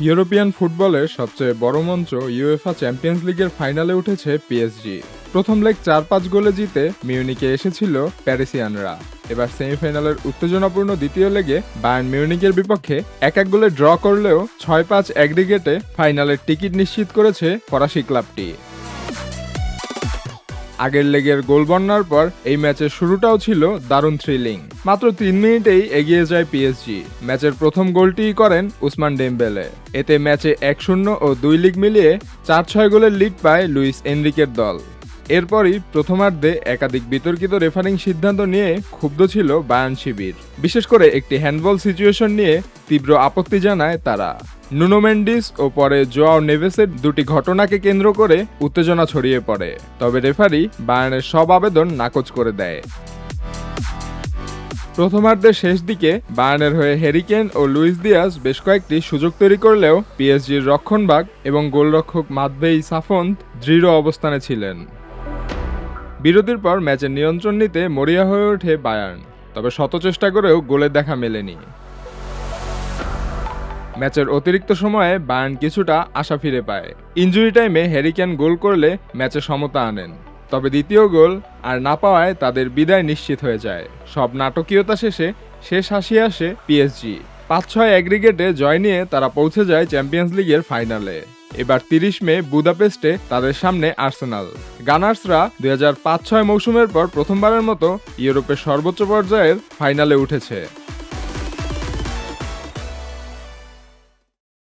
European ফুটবলের সবচেয়ে বড় মঞ্চ ইউএফা চ্যাম্পিয়ন্স লিগের ফাইনালে উঠেছে পিএসজি। প্রথম লেগ ৪-৫ গোলে জিতে মিউনিকে এসেছিল প্যারিসিয়ানরা। এবার সেমিফাইনালের উত্তেজনাপূর্ণ দ্বিতীয় লেগে বায়ার্ন মিউনিকের বিপক্ষে ১-১ গোলে ড্র করলেও ৬-৫ অ্যাগ্রিগেটে ফাইনালের টিকিট নিশ্চিত করেছে ফরাসি ক্লাবটি। আগের লেগের গোল বন্যার পর এই ম্যাচের শুরুটাও ছিল দারুণ থ্রিলিং। মাত্র ৩ মিনিটেই এগিয়ে যায় পিএসজি। ম্যাচের প্রথম গোলটিই করেন উসমান ডেমবেলে। এতে ম্যাচে ১-০ ও ২ লিগ মিলিয়ে ৪-৬ গোলের লিড পায় লুইস এনরিকের দল। এরপরই প্রথমার্ধে একাধিক বিতর্কিত রেফারিং সিদ্ধান্ত নিয়ে ক্ষুব্ধ ছিল বায়ার্ন শিবির। বিশেষ করে একটি হ্যান্ডবল সিচুয়েশন নিয়ে তীব্র আপত্তি জানায় তারা। নুনো মেন্ডিস ও পরে জোয়াও নেভেসের দুটি ঘটনাকে কেন্দ্র করে উত্তেজনা ছড়িয়ে পড়ে। তবে রেফারি বায়ার্নের সব আবেদন নাকচ করে দেয়। প্রথমার্ধের শেষ দিকে বায়ার্নের হয়ে হ্যারি কেন ও লুইস দিয়াজ বেশ কয়েকটি সুযোগ তৈরি করলেও পিএসজির রক্ষণভাগ এবং গোলরক্ষক মাতভেই সাফন্ত দৃঢ় অবস্থানে ছিলেন। বিরতির পর ম্যাচের নিয়ন্ত্রণ নিতে মরিয়া হয়ে ওঠে বায়ার্ন, তবে শত চেষ্টা করেও গোলের দেখা মেলেনি। ম্যাচের অতিরিক্ত সময়ে বায়ার্ন কিছুটা আশা ফিরে পায়। ইনজুরি টাইমে হ্যারি কেন গোল করলে ম্যাচে সমতা আনেন, তবে দ্বিতীয় গোল আর না পাওয়ায় তাদের বিদায় নিশ্চিত হয়ে যায়। সব নাটকীয়তা শেষে শেষ হাসি আসে পিএসজি। ৫-৬ অ্যাগ্রিগেটে জয় নিয়ে তারা পৌঁছে যায় চ্যাম্পিয়ন্স লিগের ফাইনালে। এবার ৩০ মে বুদাপেস্টে তাদের সামনে আর্সেনাল। গানার্সরা ২০০৫-৬ মৌসুমের পর প্রথমবারের মতো ইউরোপের সর্বোচ্চ পর্যায়ের ফাইনালে উঠেছে।